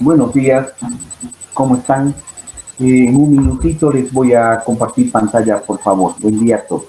Buenos días, ¿cómo están? En un minutito les voy a compartir pantalla, por favor. Buen día a todos.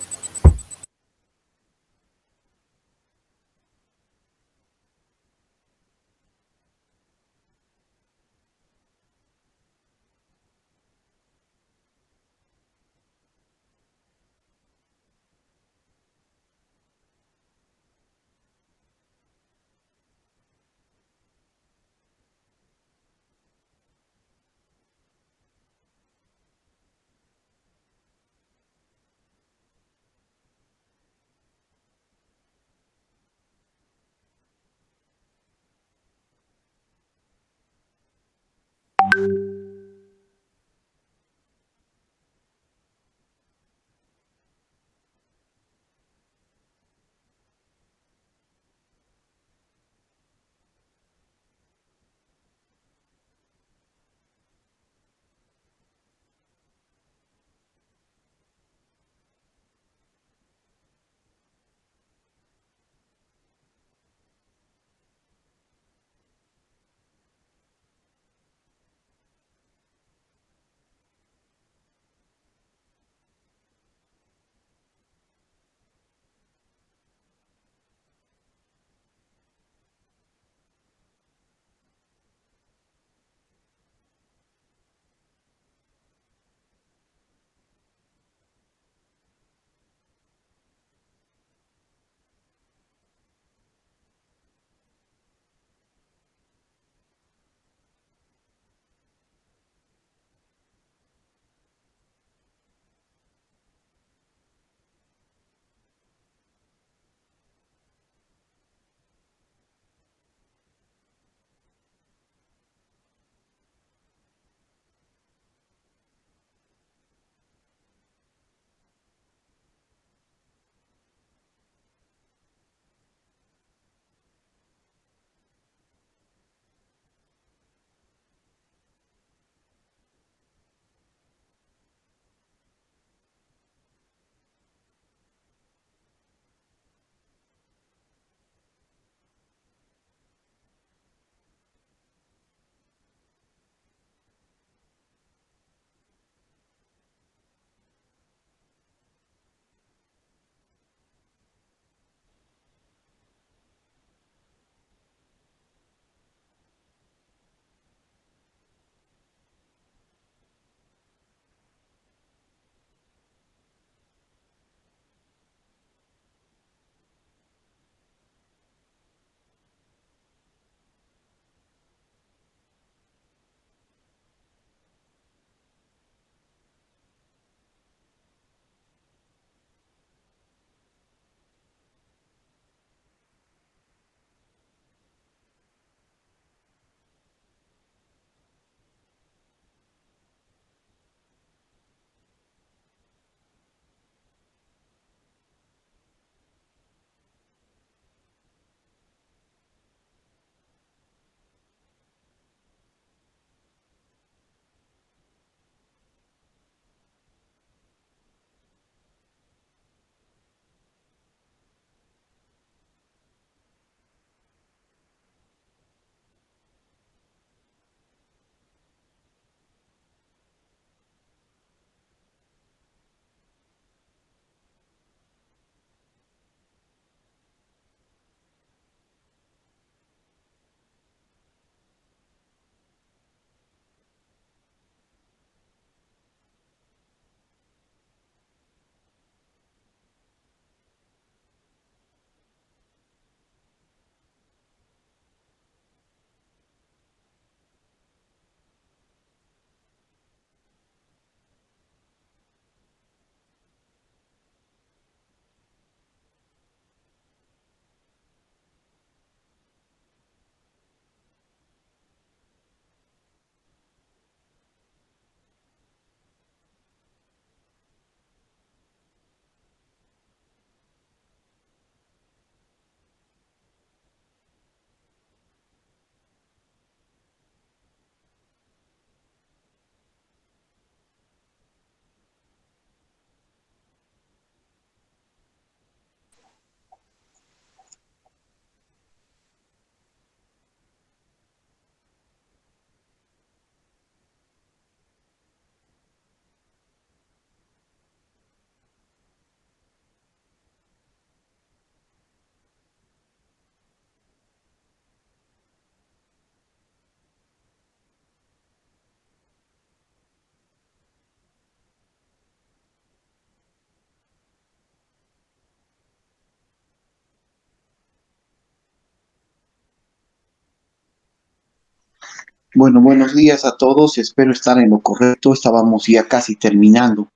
Bueno, buenos días a todos. Espero estar en lo correcto. Estábamos ya casi terminando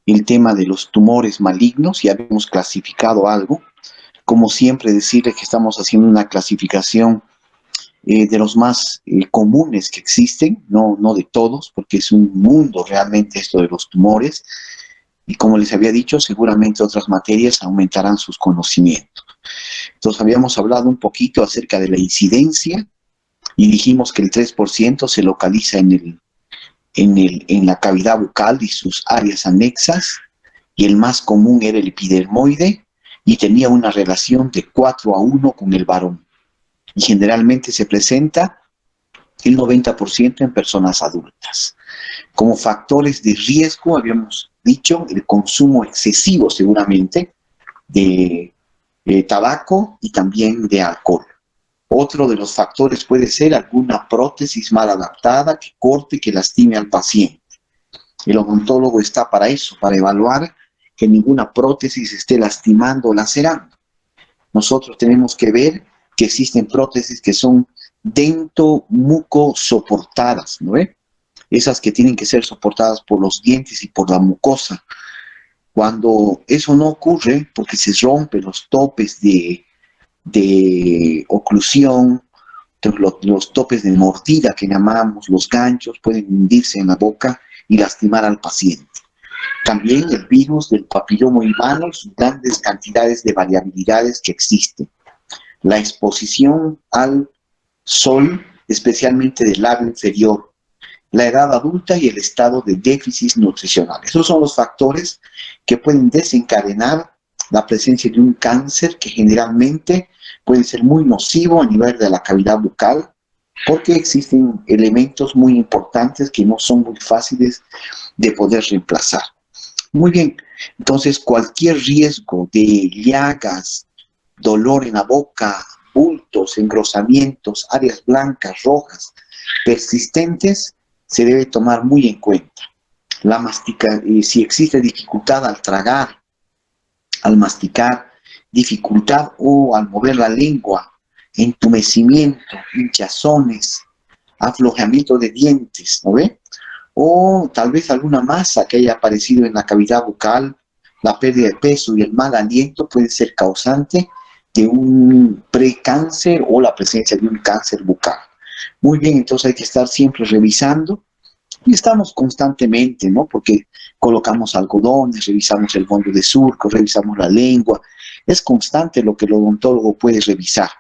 el tema de los tumores malignos. Ya habíamos clasificado algo. Como siempre, decirles que estamos haciendo una clasificación de los más comunes que existen, no de todos, porque es un mundo realmente esto de los tumores. Y como les había dicho, seguramente otras materias aumentarán sus conocimientos. Entonces, habíamos hablado un poquito acerca de la incidencia y dijimos que el 3% se localiza en la cavidad bucal y sus áreas anexas, y el más común era el epidermoide, y tenía una relación de 4:1 con el varón. Y generalmente se presenta el 90% en personas adultas. Como factores de riesgo, habíamos dicho, el consumo excesivo seguramente de tabaco y también de alcohol. Otro de los factores puede ser alguna prótesis mal adaptada que corte, que lastime al paciente. El odontólogo está para eso, para evaluar que ninguna prótesis esté lastimando o lacerando. Nosotros tenemos que ver que existen prótesis que son dento-muco-soportadas, ¿no ve? Esas que tienen que ser soportadas por los dientes y por la mucosa. Cuando eso no ocurre, porque se rompen los topes de oclusión, los topes de mordida que llamamos, los ganchos, pueden hundirse en la boca y lastimar al paciente. También el virus del papiloma humano, sus grandes cantidades de variabilidades que existen. La exposición al sol, especialmente del labio inferior, la edad adulta y el estado de déficit nutricional. Esos son los factores que pueden desencadenar la presencia de un cáncer que generalmente puede ser muy nocivo a nivel de la cavidad bucal, porque existen elementos muy importantes que no son muy fáciles de poder reemplazar. Muy bien, entonces cualquier riesgo de llagas, dolor en la boca, bultos, engrosamientos, áreas blancas, rojas, persistentes, se debe tomar muy en cuenta. Si existe dificultad al tragar, al masticar, dificultad o al mover la lengua, entumecimiento, hinchazones, aflojamiento de dientes, ¿no ve? O tal vez alguna masa que haya aparecido en la cavidad bucal, la pérdida de peso y el mal aliento puede ser causante de un precáncer o la presencia de un cáncer bucal. Muy bien, entonces hay que estar siempre revisando y estamos constantemente, ¿no? Porque colocamos algodones, revisamos el fondo de surco, revisamos la lengua. Es constante lo que el odontólogo puede revisar.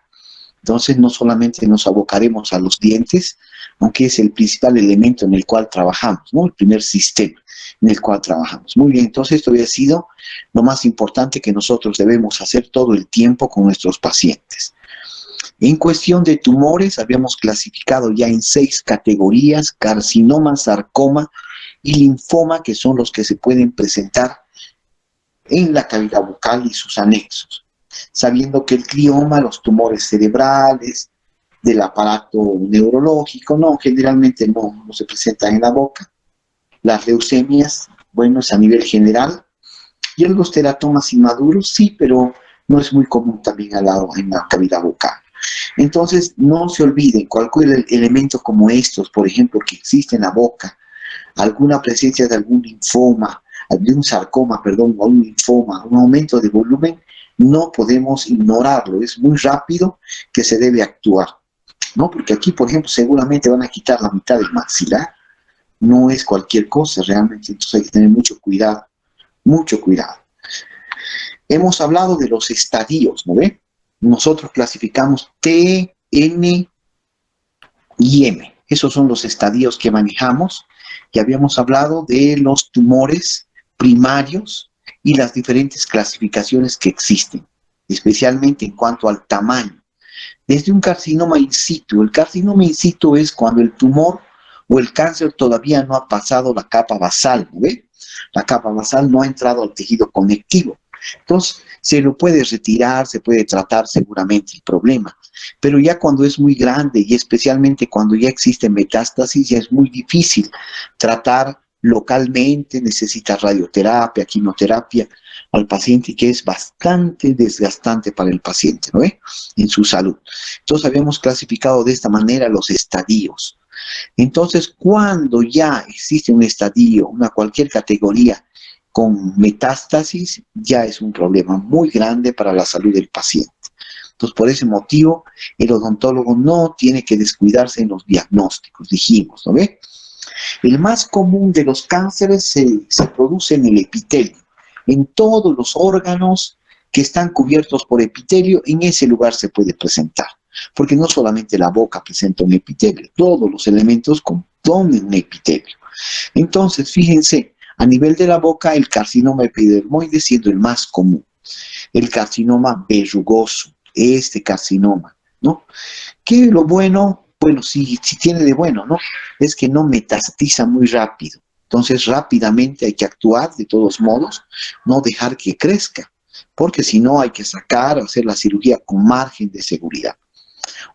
Entonces, no solamente nos abocaremos a los dientes, aunque es el principal elemento en el cual trabajamos, ¿no? El primer sistema en el cual trabajamos. Muy bien, entonces esto había sido lo más importante que nosotros debemos hacer todo el tiempo con nuestros pacientes. En cuestión de tumores, habíamos clasificado ya en 6 categorías: carcinoma, sarcoma y linfoma, que son los que se pueden presentar en la cavidad bucal y sus anexos. Sabiendo que el glioma, los tumores cerebrales, del aparato neurológico, no, generalmente no se presentan en la boca. Las leucemias, bueno, es a nivel general. Y los teratomas inmaduros, sí, pero no es muy común también en la cavidad bucal. Entonces, no se olviden, cualquier elemento como estos, por ejemplo, que existe en la boca, alguna presencia de algún linfoma, de un sarcoma, perdón, o un linfoma, un aumento de volumen, no podemos ignorarlo. Es muy rápido que se debe actuar, ¿no? Porque aquí, por ejemplo, seguramente van a quitar la mitad del maxilar. No es cualquier cosa realmente, entonces hay que tener mucho cuidado, mucho cuidado. Hemos hablado de los estadios, ¿no ve? Nosotros clasificamos T, N y M. Esos son los estadios que manejamos. Y habíamos hablado de los tumores primarios y las diferentes clasificaciones que existen, especialmente en cuanto al tamaño. Desde un carcinoma in situ. El carcinoma in situ es cuando el tumor o el cáncer todavía no ha pasado la capa basal, ¿no ve? La capa basal no ha entrado al tejido conectivo. Entonces, se lo puede retirar, se puede tratar seguramente el problema. Pero ya cuando es muy grande y especialmente cuando ya existe metástasis, ya es muy difícil tratar localmente, necesita radioterapia, quimioterapia al paciente, que es bastante desgastante para el paciente, ¿no ve? En su salud. Entonces habíamos clasificado de esta manera los estadios. Entonces, cuando ya existe un estadio, una cualquier categoría con metástasis, ya es un problema muy grande para la salud del paciente. Entonces, por ese motivo, el odontólogo no tiene que descuidarse en los diagnósticos, dijimos, ¿no ve? El más común de los cánceres se produce en el epitelio, en todos los órganos que están cubiertos por epitelio, en ese lugar se puede presentar. Porque no solamente la boca presenta un epitelio, todos los elementos componen un epitelio. Entonces, fíjense, a nivel de la boca, el carcinoma epidermoide siendo el más común. El carcinoma verrugoso, este carcinoma, ¿no? ¿Qué es lo bueno? Bueno, si tiene de bueno, ¿no? Es que no metastatiza muy rápido. Entonces, rápidamente hay que actuar de todos modos, no dejar que crezca, porque si no hay que sacar, hacer la cirugía con margen de seguridad.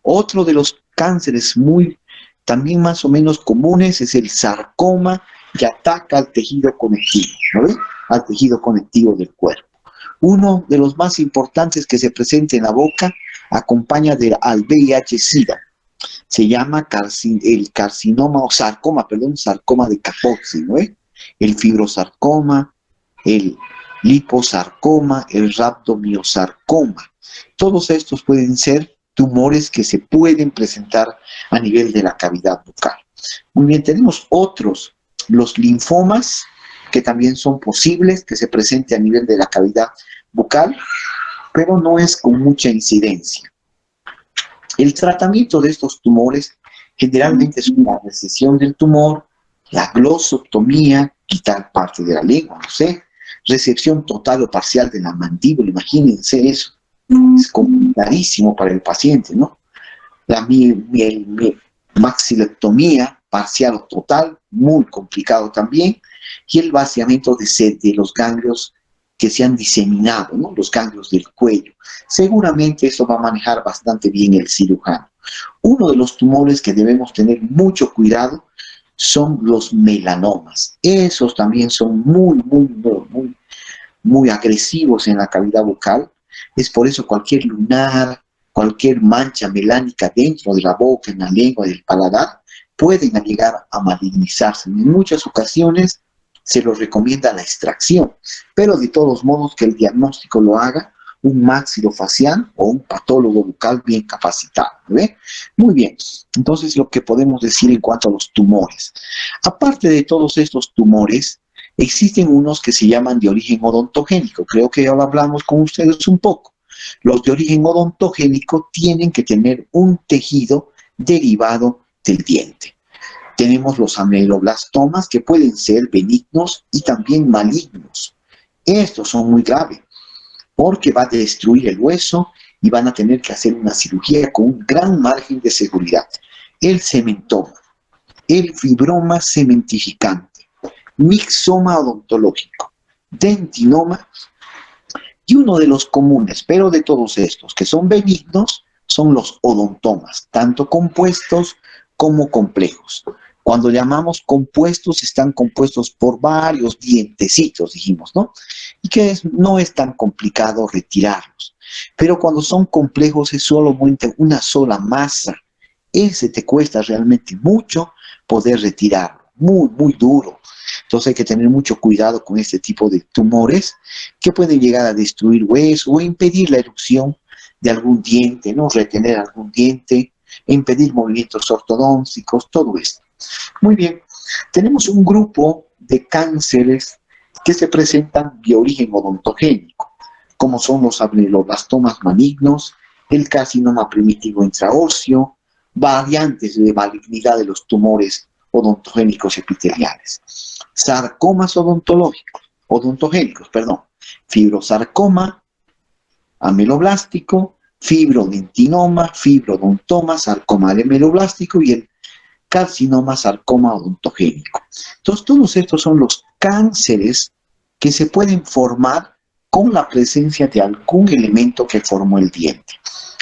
Otro de los cánceres también más o menos comunes es el sarcoma, que ataca al tejido conectivo, ¿no ve? Al tejido conectivo del cuerpo. Uno de los más importantes que se presenta en la boca acompaña al VIH-Sida. Se llama el carcinoma o sarcoma, perdón, sarcoma de Kaposi, ¿no? El fibrosarcoma, el liposarcoma, el rhabdomiosarcoma. Todos estos pueden ser tumores que se pueden presentar a nivel de la cavidad bucal. Muy bien, tenemos otros, los linfomas, que también son posibles que se presente a nivel de la cavidad bucal, pero no es con mucha incidencia. El tratamiento de estos tumores generalmente es una recesión del tumor, la glosoctomía, quitar parte de la lengua, no sé, resección total o parcial de la mandíbula, imagínense eso. Es complicadísimo para el paciente, ¿no? La maxilectomía parcial o total, muy complicado también, y el vaciamiento de los ganglios que se han diseminado, ¿no? Los ganglios del cuello. Seguramente eso va a manejar bastante bien el cirujano. Uno de los tumores que debemos tener mucho cuidado son los melanomas. Esos también son muy agresivos en la cavidad bucal. Es por eso cualquier lunar, cualquier mancha melánica dentro de la boca, en la lengua, del paladar, pueden llegar a malignizarse. En muchas ocasiones se los recomienda la extracción, pero de todos modos que el diagnóstico lo haga un maxilofacial o un patólogo bucal bien capacitado, ¿ve? Muy bien, entonces lo que podemos decir en cuanto a los tumores. Aparte de todos estos tumores, existen unos que se llaman de origen odontogénico, creo que ya lo hablamos con ustedes un poco. Los de origen odontogénico tienen que tener un tejido derivado del diente. Tenemos los ameloblastomas que pueden ser benignos y también malignos. Estos son muy graves porque va a destruir el hueso y van a tener que hacer una cirugía con un gran margen de seguridad. El cementoma, el fibroma cementificante, mixoma odontológico, dentinoma y uno de los comunes, pero de todos estos que son benignos, son los odontomas, tanto compuestos como complejos. Cuando llamamos compuestos, están compuestos por varios dientecitos, dijimos, ¿no? Y que no es tan complicado retirarlos. Pero cuando son complejos es solamente una sola masa. Ese te cuesta realmente mucho poder retirarlo, muy duro. Entonces hay que tener mucho cuidado con este tipo de tumores que pueden llegar a destruir hueso o impedir la erupción de algún diente, ¿no? Retener algún diente, impedir movimientos ortodónticos, todo esto. Muy bien, tenemos un grupo de cánceres que se presentan de origen odontogénico, como son los ameloblastomas malignos, el carcinoma primitivo intraóseo, variantes de malignidad de los tumores odontogénicos epiteliales, sarcomas odontogénicos, fibrosarcoma, ameloblástico, fibrodentinoma, fibrodontoma, sarcoma ameloblástico y el carcinoma sarcoma odontogénico. Entonces, todos estos son los cánceres que se pueden formar con la presencia de algún elemento que formó el diente.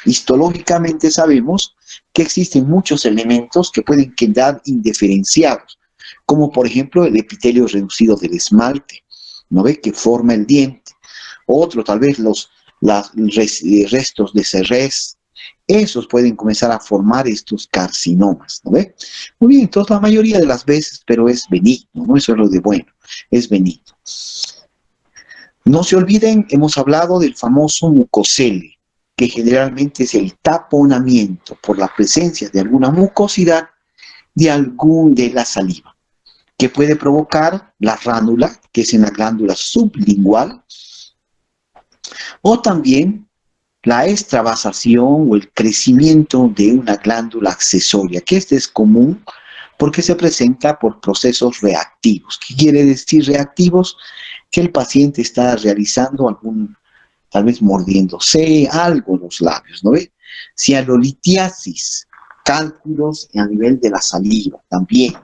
Histológicamente sabemos que existen muchos elementos que pueden quedar indiferenciados, como por ejemplo el epitelio reducido del esmalte, ¿no ve? Que forma el diente. Otro, tal vez los restos de Serres. esos pueden comenzar a formar estos carcinomas, ¿no ve? Muy bien, entonces la mayoría de las veces, pero es benigno, ¿no? Eso es lo de bueno, es benigno. No se olviden, hemos hablado del famoso mucosele, que generalmente es el taponamiento por la presencia de alguna mucosidad de la saliva, que puede provocar la ránula, que es en la glándula sublingual, o también la extravasación o el crecimiento de una glándula accesoria, que este es común porque se presenta por procesos reactivos. ¿Qué quiere decir reactivos? Que el paciente está realizando tal vez mordiéndose algo en los labios, ¿no ve? Cianolitiasis, cálculos a nivel de la saliva también.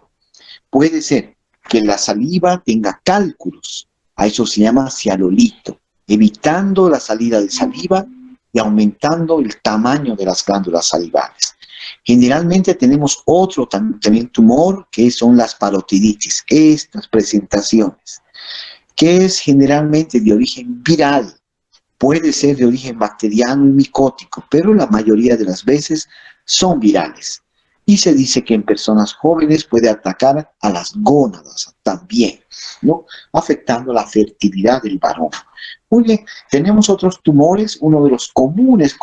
Puede ser que la saliva tenga cálculos, a eso se llama cianolito, evitando la salida de saliva y aumentando el tamaño de las glándulas salivales. Generalmente tenemos otro también tumor, que son las parotiditis, estas presentaciones, que es generalmente de origen viral, puede ser de origen bacteriano y micótico, pero la mayoría de las veces son virales. Y se dice que en personas jóvenes puede atacar a las gónadas también, ¿no? Afectando la fertilidad del varón. Muy bien, tenemos otros tumores. Uno de los comunes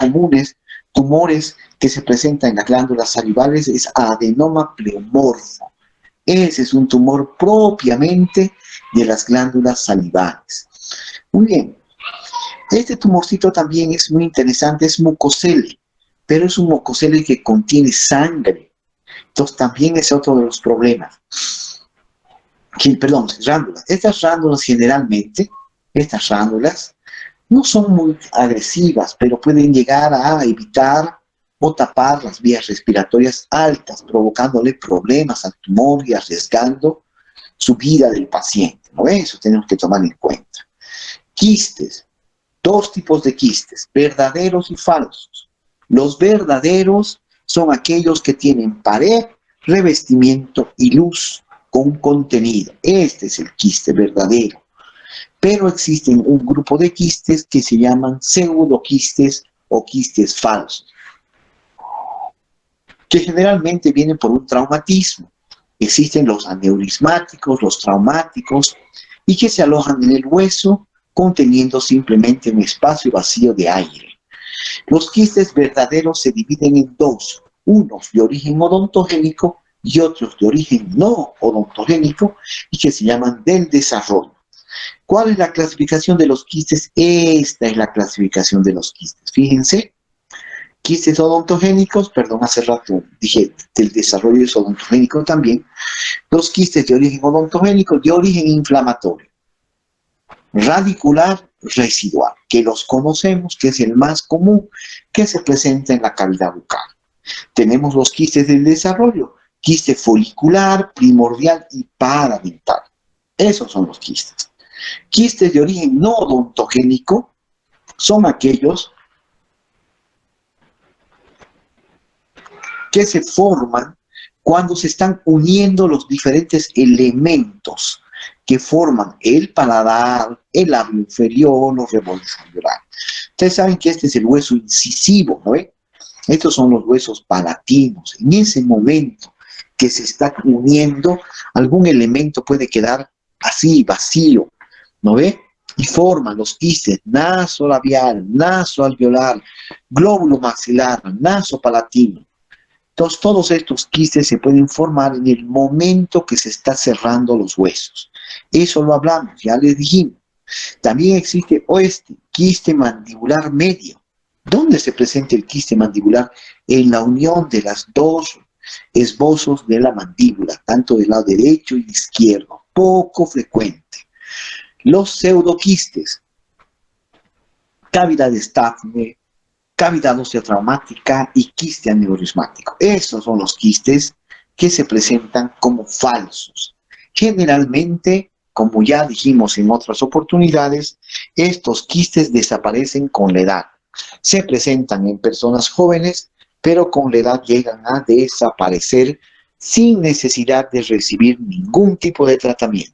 tumores que se presentan en las glándulas salivales es adenoma pleomorfo. Ese es un tumor propiamente de las glándulas salivales. Muy bien, este tumorcito también es muy interesante, es mucosele, pero es un mucosele que contiene sangre. Entonces también es otro de los problemas. Perdón, rándulas. Estas rándulas generalmente, estas rándulas, no son muy agresivas, pero pueden llegar a evitar o tapar las vías respiratorias altas, provocándole problemas al tumor y arriesgando su vida del paciente, ¿no? Eso tenemos que tomar en cuenta. Quistes. Dos tipos de quistes, verdaderos y falsos. Los verdaderos son aquellos que tienen pared, revestimiento y luz con contenido. Este es el quiste verdadero. Pero existen un grupo de quistes que se llaman pseudoquistes o quistes falsos, que generalmente vienen por un traumatismo. Existen los aneurismáticos, los traumáticos, y que se alojan en el hueso, conteniendo simplemente un espacio vacío de aire. Los quistes verdaderos se dividen en dos, unos de origen odontogénico y otros de origen no odontogénico, y que se llaman del desarrollo. ¿Cuál es la clasificación de los quistes? Esta es la clasificación de los quistes. Fíjense, quistes odontogénicos, perdón, hace rato dije del desarrollo es odontogénico también. Los quistes de origen odontogénico, de origen inflamatorio. Radicular residual, que los conocemos, que es el más común, que se presenta en la cavidad bucal. Tenemos los quistes del desarrollo, quiste folicular, primordial y paradental. Esos son los quistes. Quistes de origen no odontogénico son aquellos que se forman cuando se están uniendo los diferentes elementos que forman el paladar, el labio inferior, los rebordes alveolares. Ustedes saben que este es el hueso incisivo, ¿no ve? Estos son los huesos palatinos. En ese momento que se está uniendo, algún elemento puede quedar así, vacío, ¿no ve? Y forman los quistes nasolabial, nasoalveolar, glóbulo maxilar, nasopalatino. Entonces, todos estos quistes se pueden formar en el momento que se está cerrando los huesos. Eso lo hablamos, ya les dijimos. También existe este quiste mandibular medio. ¿Dónde se presenta el quiste mandibular? En la unión de las dos esbozos de la mandíbula, tanto del lado derecho y izquierdo. Poco frecuente. Los pseudoquistes, cavidad estafne, cavidad ósea traumática y quiste aneurismático. Estos son los quistes que se presentan como falsos. Generalmente, como ya dijimos en otras oportunidades, estos quistes desaparecen con la edad. Se presentan en personas jóvenes, pero con la edad llegan a desaparecer sin necesidad de recibir ningún tipo de tratamiento.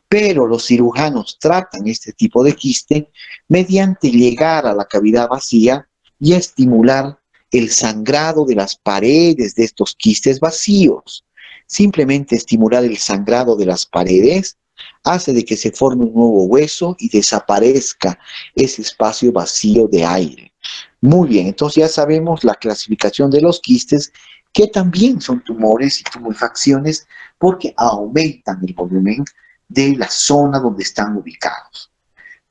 Pero los cirujanos tratan este tipo de quiste mediante llegar a la cavidad vacía y estimular el sangrado de las paredes de estos quistes vacíos. Simplemente estimular el sangrado de las paredes hace de que se forme un nuevo hueso y desaparezca ese espacio vacío de aire. Muy bien, entonces ya sabemos la clasificación de los quistes, que también son tumores y tumefacciones porque aumentan el volumen de la zona donde están ubicados.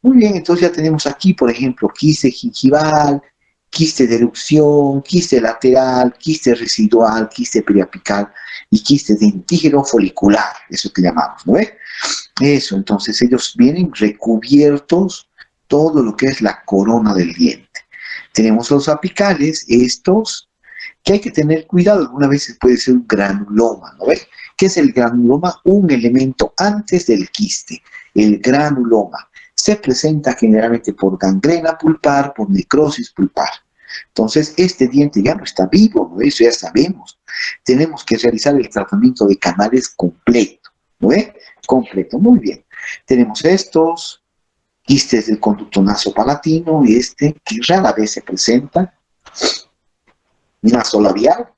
Muy bien, entonces ya tenemos aquí, por ejemplo, quiste gingival, quiste de erupción, quiste lateral, quiste residual, quiste periapical y quiste dentígeno folicular, eso que llamamos, ¿no ve? Eso, entonces ellos vienen recubiertos todo lo que es la corona del diente. Tenemos los apicales, estos que hay que tener cuidado, algunas veces puede ser un granuloma, ¿no ve? ¿Qué es el granuloma? Un elemento antes del quiste, el granuloma. Se presenta generalmente por gangrena pulpar, por necrosis pulpar. Entonces, este diente ya no está vivo, ¿no? Eso ya sabemos. Tenemos que realizar el tratamiento de canales completo, ¿no ve? Completo, muy bien. Tenemos estos, quistes del conducto nasopalatino, y este, que rara vez se presenta, nasolabial,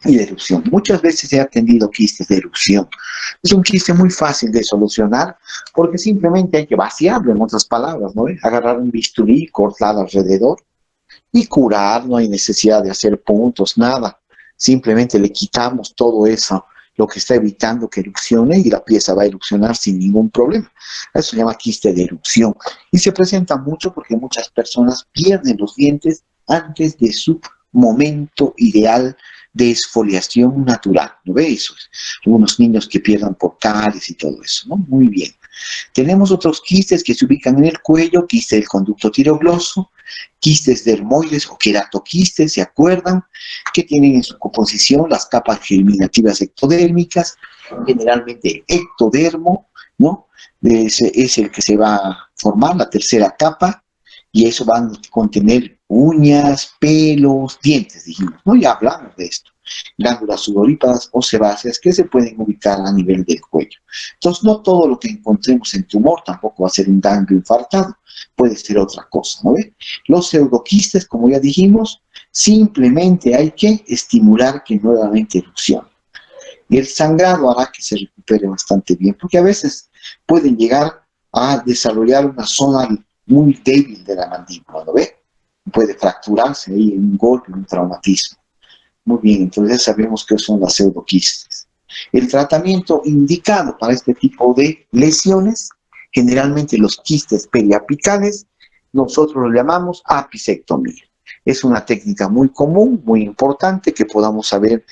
y de erupción. Muchas veces he atendido quistes de erupción. Es un quiste muy fácil de solucionar porque simplemente hay que vaciarlo, en otras palabras, ¿no? Agarrar un bisturí, cortar alrededor y curar, no hay necesidad de hacer puntos, nada. Simplemente le quitamos todo eso, lo que está evitando que erupcione, y la pieza va a erupcionar sin ningún problema. Eso se llama quiste de erupción. Y se presenta mucho porque muchas personas pierden los dientes antes de su momento ideal de exfoliación natural, ¿no ve eso? Algunos niños que pierdan por caries y todo eso, ¿no? Muy bien. Tenemos otros quistes que se ubican en el cuello, quiste del conducto tirogloso, quistes dermoides o queratoquistes, ¿se acuerdan? Que tienen en su composición las capas germinativas ectodérmicas, generalmente ectodermo, ¿no? Es el que se va a formar, la tercera capa, y eso van a contener uñas, pelos, dientes, dijimos, ¿no? Ya hablamos de esto. Glándulas sudoríparas o sebáceas que se pueden ubicar a nivel del cuello. Entonces, no todo lo que encontremos en tumor tampoco va a ser un ganglio infartado, puede ser otra cosa, ¿no ve? Los pseudoquistes, como ya dijimos, simplemente hay que estimular que nuevamente erupcione. Y el sangrado hará que se recupere bastante bien, porque a veces pueden llegar a desarrollar una zona muy débil de la mandíbula, ¿no ve? Puede fracturarse ahí en un golpe, un traumatismo. Muy bien, entonces ya sabemos qué son las pseudoquistes. El tratamiento indicado para este tipo de lesiones, generalmente los quistes periapicales, nosotros lo llamamos apicectomía. Es una técnica muy común, muy importante, que podamos saber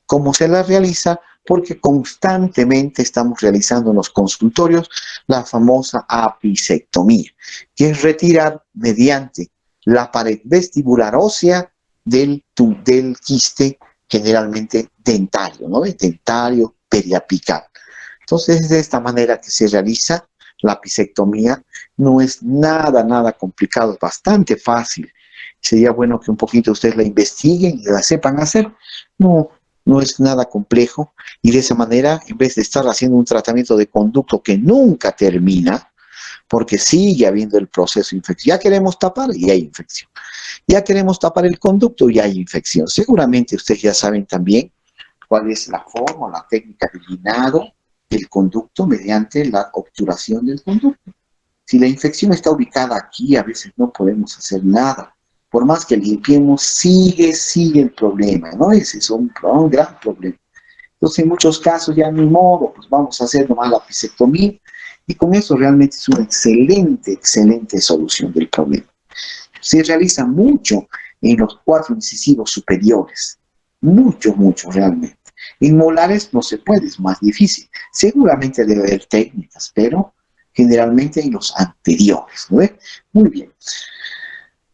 cómo se la realiza, porque constantemente estamos realizando en los consultorios la famosa apicectomía, que es retirar mediante la pared vestibular ósea del quiste, generalmente dentario, ¿no? Dentario periapical. Entonces, es de esta manera que se realiza la apicectomía. No es nada complicado, es bastante fácil. Sería bueno que un poquito ustedes la investiguen y la sepan hacer. No, no es nada complejo, y de esa manera, en vez de estar haciendo un tratamiento de conducto que nunca termina, porque sigue habiendo el proceso infeccioso, ya queremos tapar y hay infección. Ya queremos tapar el conducto y hay infección. Seguramente ustedes ya saben también cuál es la forma, la técnica de llenado del conducto mediante la obturación del conducto. Si la infección está ubicada aquí, a veces no podemos hacer nada. Por más que limpiemos, sigue el problema, ¿no? Ese es un gran problema. Entonces, en muchos casos ya ni modo, pues vamos a hacer nomás la apicectomía, y con eso realmente es una excelente solución del problema. Se realiza mucho en los 4 incisivos superiores, mucho realmente. En molares no se puede, es más difícil. Seguramente debe haber técnicas, pero generalmente en los anteriores, ¿no? Muy bien.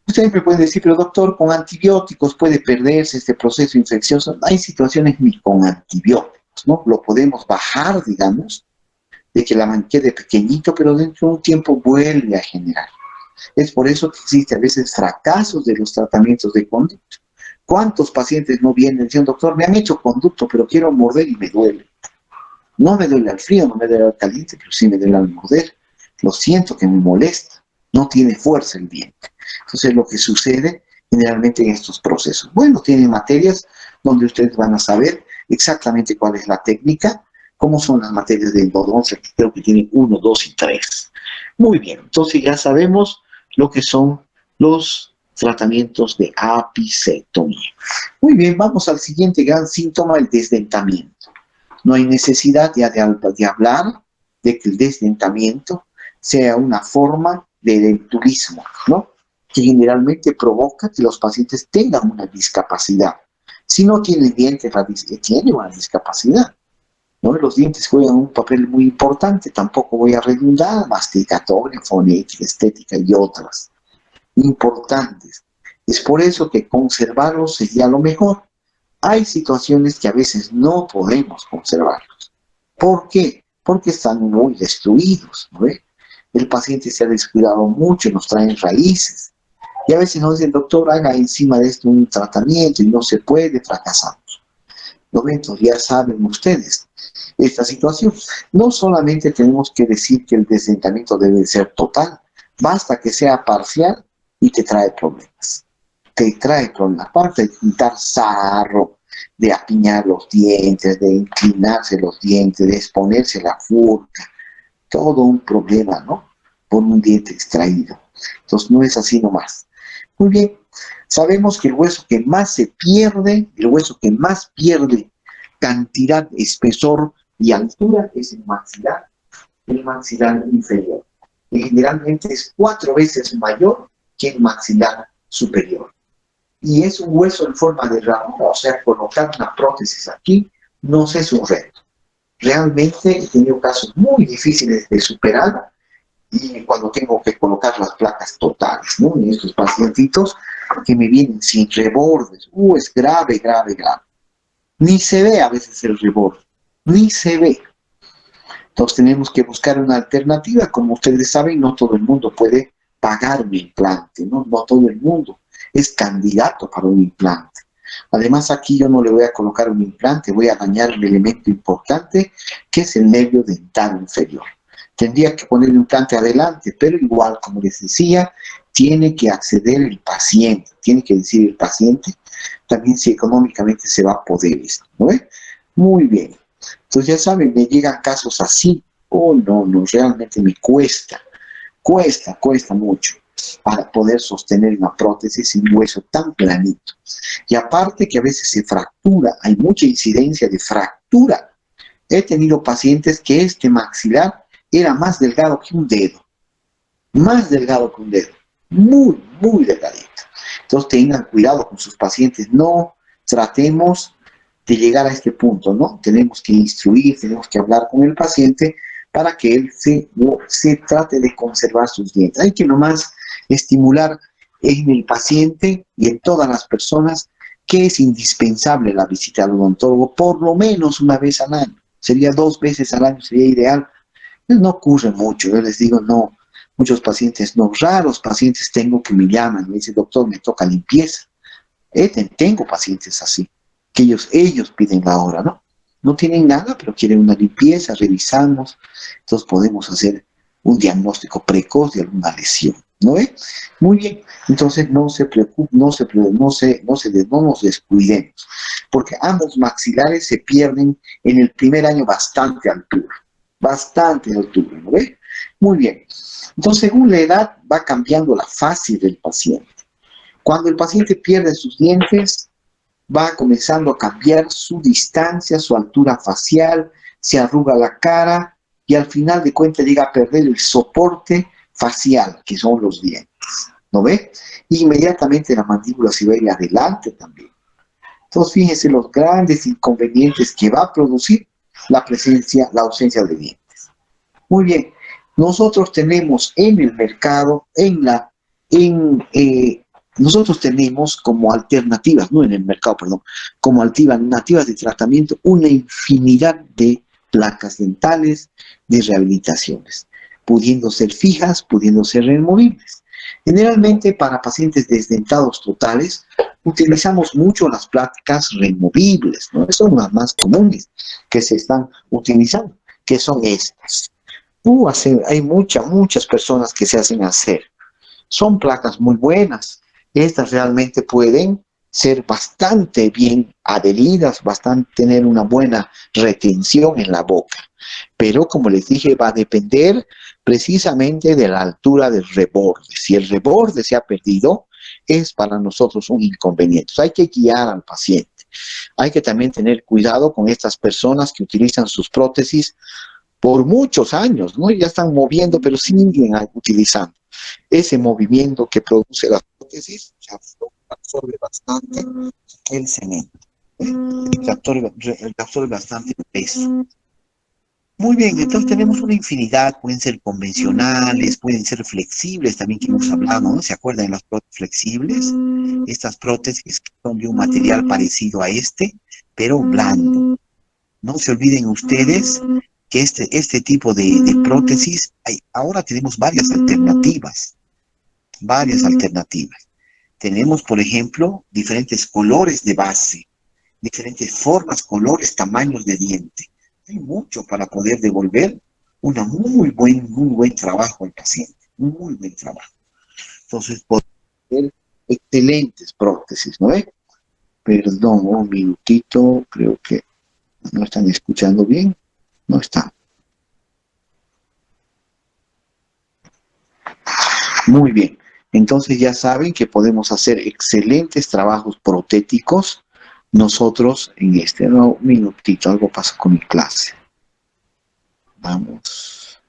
Ustedes me pueden decir, pero doctor, con antibióticos puede perderse este proceso infeccioso. Hay situaciones ni con antibióticos, ¿no? Lo podemos bajar, digamos, de que la quede pequeñito, pero dentro de un tiempo vuelve a generar. Es por eso que existe a veces fracasos de los tratamientos de conducto. ¿Cuántos pacientes no vienen diciendo, doctor, me han hecho conducto, pero quiero morder y me duele? No me duele al frío, no me duele al caliente, pero sí me duele al morder. Lo siento que me molesta. No tiene fuerza el diente. Entonces lo que sucede generalmente en estos procesos. Bueno, tienen materias donde ustedes van a saber exactamente cuál es la técnica, cómo son las materias de endodoncia, que creo que tienen 1, 2 y 3. Muy bien, entonces ya sabemos lo que son los tratamientos de apicectomía. Muy bien, vamos al siguiente gran síntoma, el desdentamiento. No hay necesidad ya de hablar de que el desdentamiento sea una forma de denturismo, ¿no? Que generalmente provoca que los pacientes tengan una discapacidad. Si no tienen dientes, tiene una discapacidad, ¿no? Los dientes juegan un papel muy importante, tampoco voy a redundar, masticatoria, fonética, estética y otras importantes. Es por eso que conservarlos sería lo mejor. Hay situaciones que a veces no podemos conservarlos. ¿Por qué? Porque están muy destruidos, ¿no ve? El paciente se ha descuidado mucho, nos traen raíces. Y a veces nos dicen, doctor, haga encima de esto un tratamiento y no se puede, fracasamos. ¿No ven? Entonces ya saben ustedes esta situación. No solamente tenemos que decir que el desdentamiento debe ser total, basta que sea parcial y te trae problemas. Te trae problemas. Aparte de quitar sarro, de apiñar los dientes, de inclinarse los dientes, de exponerse la furca, todo un problema, ¿no? Por un diente extraído. Entonces no es así nomás. Muy bien, sabemos que el hueso que más se pierde, el hueso que más pierde cantidad, espesor y altura es el maxilar inferior. Y generalmente es 4 veces mayor que el maxilar superior. Y es un hueso en forma de ranura, o sea, colocar una prótesis aquí no es un reto. Realmente he tenido casos muy difíciles de superar y cuando tengo que colocar las placas totales, ¿no? En estos pacientitos que me vienen sin rebordes, es grave, grave, grave. Ni se ve a veces el reborde, ni se ve. Entonces tenemos que buscar una alternativa. Como ustedes saben, no todo el mundo puede pagar un implante, ¿no? No todo el mundo es candidato para un implante. Además, aquí yo no le voy a colocar un implante, voy a dañar el elemento importante que es el nervio dental inferior. Tendría que poner el implante adelante, pero igual, como les decía, tiene que acceder el paciente, tiene que decir el paciente también si económicamente se va a poder esto, ¿no? Muy bien. Entonces ya saben, me llegan casos así. Oh, no, no, realmente me cuesta mucho para poder sostener una prótesis en un hueso tan planito. Y aparte que a veces se fractura, hay mucha incidencia de fractura. He tenido pacientes que este maxilar era más delgado que un dedo, más delgado que un dedo, muy, muy delgadito. Entonces tengan cuidado con sus pacientes, no tratemos de llegar a este punto, ¿no? Tenemos que instruir, tenemos que hablar con el paciente para que él se trate de conservar sus dientes. Hay que nomás estimular en el paciente y en todas las personas que es indispensable la visita al odontólogo por lo menos una vez al año. Sería 2 veces al año, sería ideal. No ocurre mucho, yo les digo, no, muchos pacientes, no, raros pacientes tengo que me llaman, me dicen, doctor, me toca limpieza. Tengo pacientes así, que ellos piden la hora, ¿no? No tienen nada, pero quieren una limpieza, revisamos, entonces podemos hacer un diagnóstico precoz de alguna lesión, ¿no ve? Muy bien, entonces no se preocupen, no nos descuidemos, porque ambos maxilares se pierden en el primer año bastante altura, ¿no ve? Muy bien, entonces según la edad va cambiando la fase del paciente. Cuando el paciente pierde sus dientes, va comenzando a cambiar su distancia, su altura facial, se arruga la cara y al final de cuentas llega a perder el soporte facial, que son los dientes. ¿No ve? Y inmediatamente la mandíbula se va a ir adelante también. Entonces, fíjense los grandes inconvenientes que va a producir la ausencia de dientes. Muy bien, nosotros tenemos en el mercado, nosotros tenemos como alternativas, no en el mercado, perdón, como alternativas de tratamiento, una infinidad de placas dentales, de rehabilitaciones, pudiendo ser fijas, pudiendo ser removibles. Generalmente para pacientes desdentados totales, utilizamos mucho las placas removibles, ¿no? Son las más comunes que se están utilizando, que son estas. Hay muchas personas que se hacen hacer. Son placas muy buenas, Estas realmente pueden ser bastante bien adheridas, bastante tener una buena retención en la boca. Pero como les dije, va a depender precisamente de la altura del reborde. Si el reborde se ha perdido, es para nosotros un inconveniente. Hay que guiar al paciente. Hay que también tener cuidado con estas personas que utilizan sus prótesis por muchos años, ¿no? Ya están moviendo, pero siguen utilizando. Ese movimiento que produce la prótesis absorbe bastante el cemento, ¿eh? Absorbe bastante el peso. Muy bien, entonces tenemos una infinidad, pueden ser convencionales, pueden ser flexibles también que hemos hablado, ¿no? ¿Se acuerdan de las prótesis flexibles? Estas prótesis que son de un material parecido a este, pero blando. No se olviden ustedes que este tipo de prótesis, ahora tenemos varias alternativas, varias alternativas. Tenemos, por ejemplo, diferentes colores de base, diferentes formas, colores, tamaños de diente. Hay mucho para poder devolver muy buen trabajo al paciente, muy buen trabajo. Entonces, podemos hacer excelentes prótesis, ¿no ve? Perdón, un minutito, creo que no están escuchando bien. No están. Muy bien. Entonces ya saben que podemos hacer excelentes trabajos protéticos nosotros en este. No, un minutito, algo pasa con mi clase. Vamos.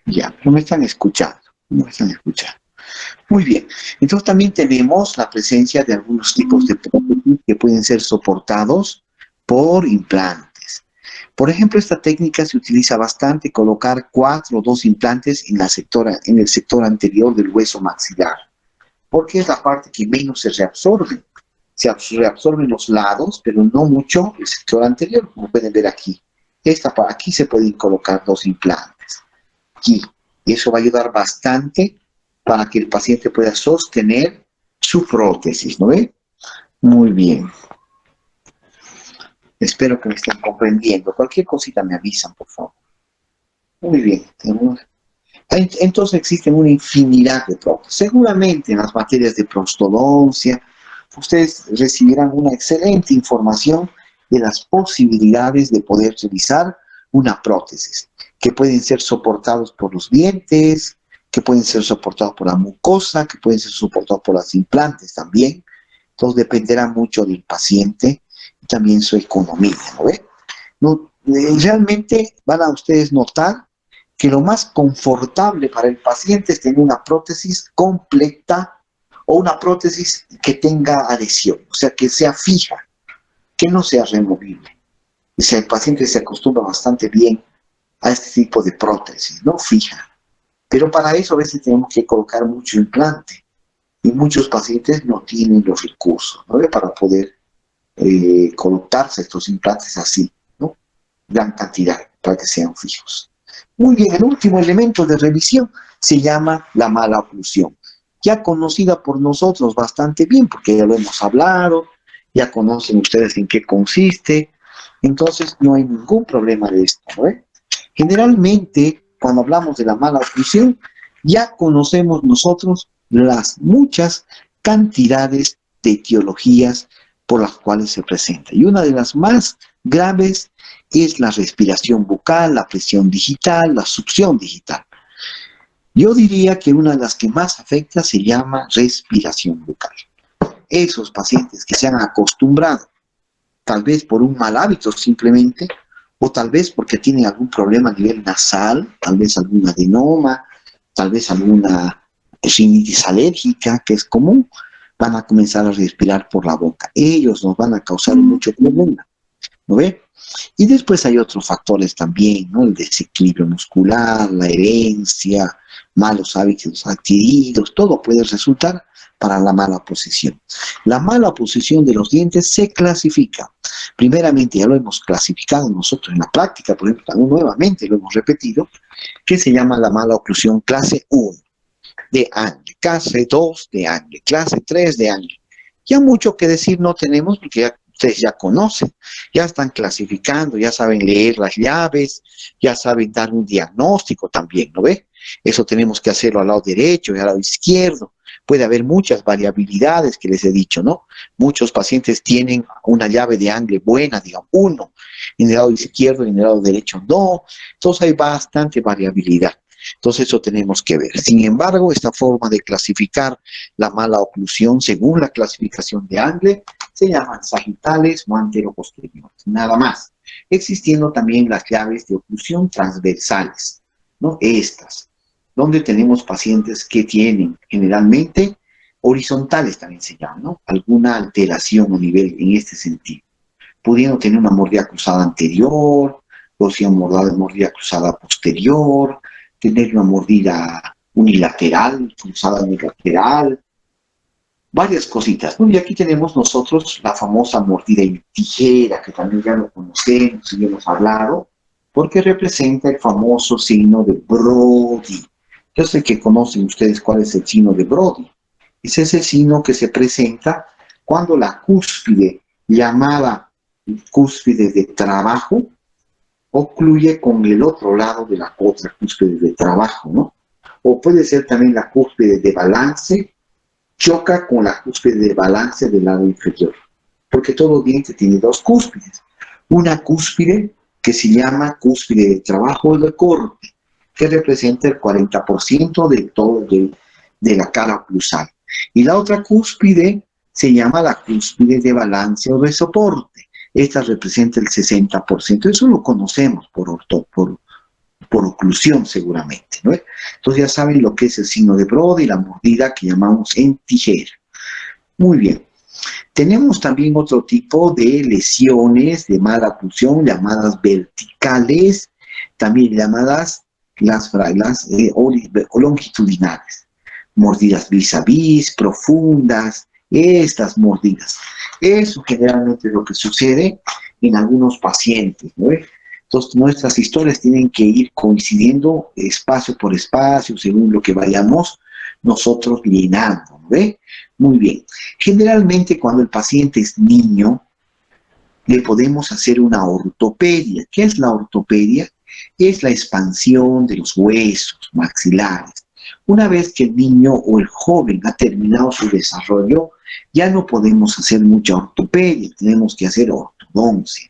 Ya, pero me están escuchando. No me están escuchando. Muy bien. Entonces también tenemos la presencia de algunos tipos de prótesis que pueden ser soportados por implantes. Por ejemplo, esta técnica se utiliza bastante colocar 4 o 2 implantes en el sector anterior del hueso maxilar, porque es la parte que menos se reabsorbe. Se reabsorben los lados, pero no mucho el sector anterior, como pueden ver aquí. Aquí se pueden colocar 2 implantes. Aquí. Y eso va a ayudar bastante para que el paciente pueda sostener su prótesis, ¿no ve? Muy bien. Espero que me estén comprendiendo. Cualquier cosita me avisan, por favor. Muy bien. Entonces existen una infinidad de prótesis. Seguramente en las materias de prostodoncia, ustedes recibirán una excelente información de las posibilidades de poder realizar una prótesis, que pueden ser soportados por los dientes, que pueden ser soportados por la mucosa, que pueden ser soportados por los implantes también. Entonces dependerá mucho del paciente y también su economía, ¿no ve? No, realmente van a ustedes notar que lo más confortable para el paciente es tener una prótesis completa o una prótesis que tenga adhesión, o sea, que sea fija, que no sea removible. O sea, el paciente se acostumbra bastante bien a este tipo de prótesis, ¿no? Fija. Pero para eso a veces tenemos que colocar mucho implante y muchos pacientes no tienen los recursos, ¿no? Para poder colocarse estos implantes así, ¿no? Gran cantidad para que sean fijos. Muy bien, el último elemento de revisión se llama la mala oclusión, ya conocida por nosotros bastante bien, porque ya lo hemos hablado, ya conocen ustedes en qué consiste, entonces no hay ningún problema de esto, ¿no? Generalmente, cuando hablamos de la mala oclusión, ya conocemos nosotros las muchas cantidades de etiologías por las cuales se presenta. Y una de las más graves es la respiración bucal, la presión digital, la succión digital. Yo diría que una de las que más afecta se llama respiración bucal. Esos pacientes que se han acostumbrado, tal vez por un mal hábito simplemente, o tal vez porque tienen algún problema a nivel nasal, tal vez algún adenoma, tal vez alguna rinitis alérgica, que es común, van a comenzar a respirar por la boca. Ellos nos van a causar mucho problema, ¿no ve? Y después hay otros factores también, ¿no? El desequilibrio muscular, la herencia, malos hábitos adquiridos, todo puede resultar para la mala posición. La mala posición de los dientes se clasifica. Primeramente, ya lo hemos clasificado nosotros en la práctica, por ejemplo, también nuevamente lo hemos repetido, que se llama la mala oclusión clase 1 de Angle, clase 2 de Angle, clase 3 de Angle. Ya mucho que decir no tenemos porque ya ustedes ya conocen, ya están clasificando, ya saben leer las llaves, ya saben dar un diagnóstico también, ¿no ve? Eso tenemos que hacerlo al lado derecho y al lado izquierdo. Puede haber muchas variabilidades que les he dicho, ¿no? Muchos pacientes tienen una llave de Angle buena, digamos, uno, en el lado izquierdo y en el lado derecho no. Entonces hay bastante variabilidad. Entonces eso tenemos que ver. Sin embargo, esta forma de clasificar la mala oclusión según la clasificación de Angle se llaman sagitales o anteroposteriores, nada más. Existiendo también las llaves de oclusión transversales, ¿no? Estas, donde tenemos pacientes que tienen generalmente horizontales también se llaman, ¿no? Alguna alteración o nivel en este sentido, pudiendo tener una mordida cruzada anterior, o si una mordida cruzada posterior, tener una mordida unilateral, cruzada unilateral, varias cositas, ¿no? Y aquí tenemos nosotros la famosa mordida en tijera, que también ya lo conocemos y hemos hablado, porque representa el famoso signo de Brody. Yo sé que conocen ustedes cuál es el signo de Brody. Ese es el signo que se presenta cuando la cúspide, llamada cúspide de trabajo, ocluye con el otro lado de la otra cúspide de trabajo, ¿no? O puede ser también la cúspide de balance, choca con la cúspide de balance del lado inferior, porque todo diente tiene dos cúspides. Una cúspide que se llama cúspide de trabajo de corte, que representa el 40% de todo de la cara oclusal. Y la otra cúspide se llama la cúspide de balance o de soporte. Esta representa el 60%. Eso lo conocemos por oclusión seguramente, ¿no? Entonces ya saben lo que es el signo de Brody y la mordida que llamamos en tijera. Muy bien. Tenemos también otro tipo de lesiones de mala oclusión llamadas verticales, también llamadas las longitudinales. Mordidas vis a vis, profundas, estas mordidas. Eso generalmente es lo que sucede en algunos pacientes, ¿no? Entonces, nuestras historias tienen que ir coincidiendo espacio por espacio, según lo que vayamos nosotros llenando, ¿ve? Muy bien. Generalmente, cuando el paciente es niño, le podemos hacer una ortopedia. ¿Qué es la ortopedia? Es la expansión de los huesos maxilares. Una vez que el niño o el joven ha terminado su desarrollo, ya no podemos hacer mucha ortopedia, tenemos que hacer ortodoncia.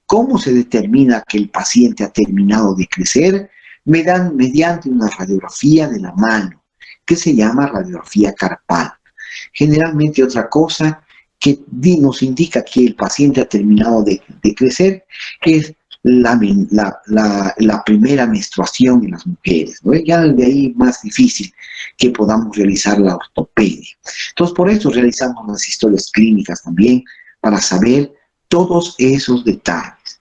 ¿Cómo se determina que el paciente ha terminado de crecer? Mediante una radiografía de la mano, que se llama radiografía carpal. Generalmente otra cosa que nos indica que el paciente ha terminado de crecer es la primera menstruación en las mujeres, ¿no? Ya de ahí más difícil que podamos realizar la ortopedia. Entonces, por eso realizamos las historias clínicas también, para saber todos esos detalles.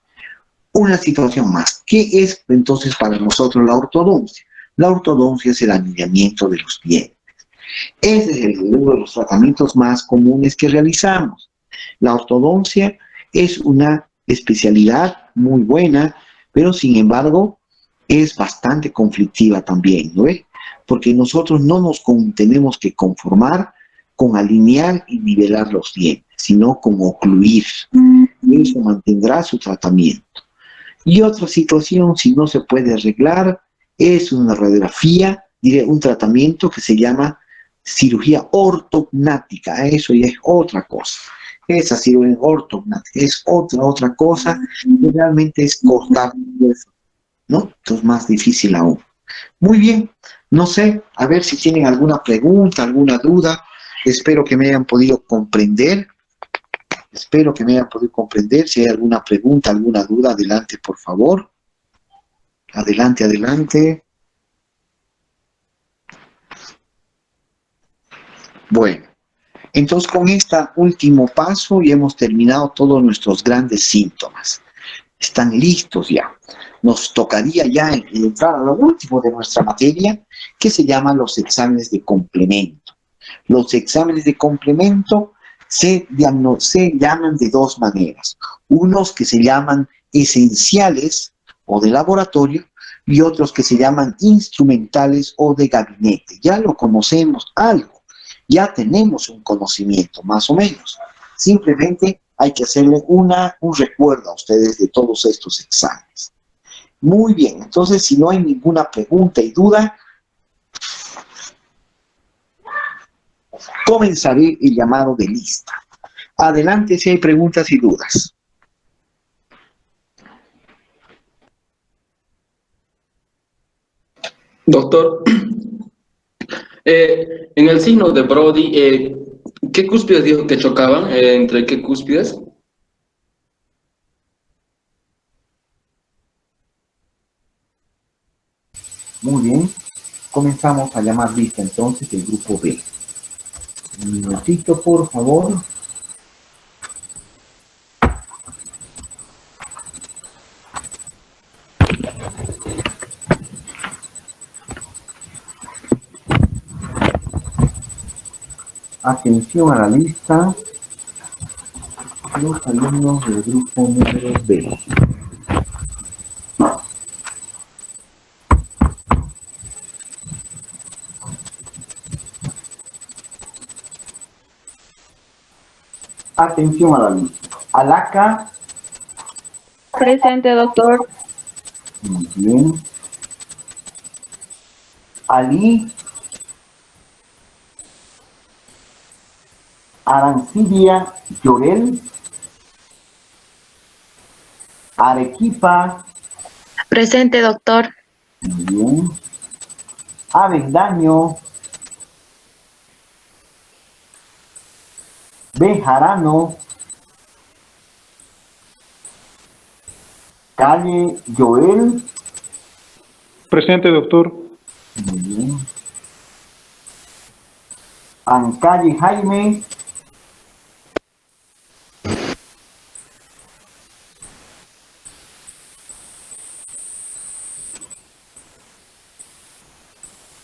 Una situación más. ¿Qué es entonces para nosotros la ortodoncia? La ortodoncia es el alineamiento de los dientes. Ese es uno de los tratamientos más comunes que realizamos. La ortodoncia es una especialidad muy buena, pero sin embargo es bastante conflictiva también, ¿no? Porque nosotros no nos tenemos que conformar con alinear y nivelar los dientes, sino con ocluir. Y eso mantendrá su tratamiento. Y otra situación, si no se puede arreglar, es una radiografía, un tratamiento que se llama cirugía ortognática. Eso ya es otra cosa. Esa cirugía ortognática es otra cosa, que realmente es cortar hueso, ¿no? Entonces más difícil aún. Muy bien, no sé, a ver si tienen alguna pregunta, alguna duda. Espero que me hayan podido comprender. Espero que me hayan podido comprender. Si hay alguna pregunta, alguna duda, adelante, por favor. Adelante, adelante. Bueno, entonces con este último paso ya hemos terminado todos nuestros grandes síntomas. Están listos ya. Nos tocaría ya entrar a lo último de nuestra materia, que se llaman los exámenes de complemento. Los exámenes de complemento se llaman de dos maneras. Unos que se llaman esenciales o de laboratorio y otros que se llaman instrumentales o de gabinete. Ya lo conocemos algo, ya tenemos un conocimiento más o menos. Simplemente hay que hacerle un recuerdo a ustedes de todos estos exámenes. Muy bien, entonces si no hay ninguna pregunta y duda, Comenzaré el llamado de lista. Adelante si hay preguntas y dudas. Doctor, en el signo de Brody, ¿qué cúspides dijo que chocaban? ¿Entre qué cúspides? Muy bien. Comenzamos a llamar lista entonces del grupo B. Un minutito, por favor. Atención a la lista. Los alumnos del grupo número B. Atención a la lista. Alaca. Presente, doctor. Muy bien. Ali. Arancidia Llorel. Arequipa. Presente, doctor. Muy bien. Avendaño. Bejarano. Calle Joel. Presente, doctor. Muy bien. Ancalle Jaime.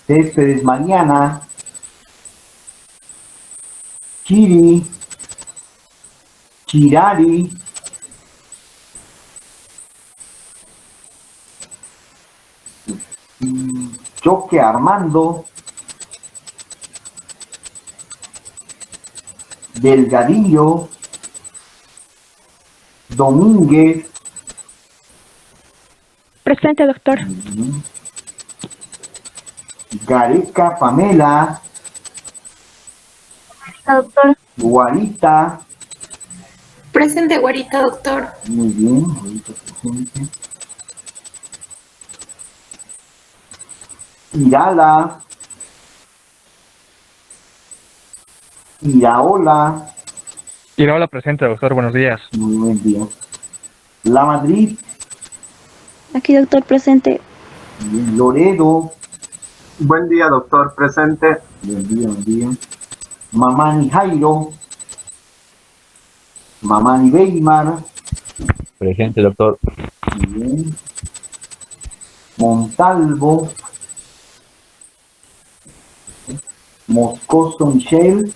Céspedes Mariana. Chiri. Chirari. Choque Armando. Delgadillo. Domínguez. Presente, doctor. Gareca Pamela. Doctor. Guarita. Presente, Guarita, doctor. Muy bien, Guarita presente. Irala. Iraola. Iraola presente, doctor. Buenos días. Muy buen día. La Madrid. Aquí, doctor, presente. Bien. Loredo. Buen día, doctor. Presente. Buen día, buen día. Mamani Jairo. Mamani Weimar. Presente, doctor. Muy bien. Montalvo. Moscoso Michel.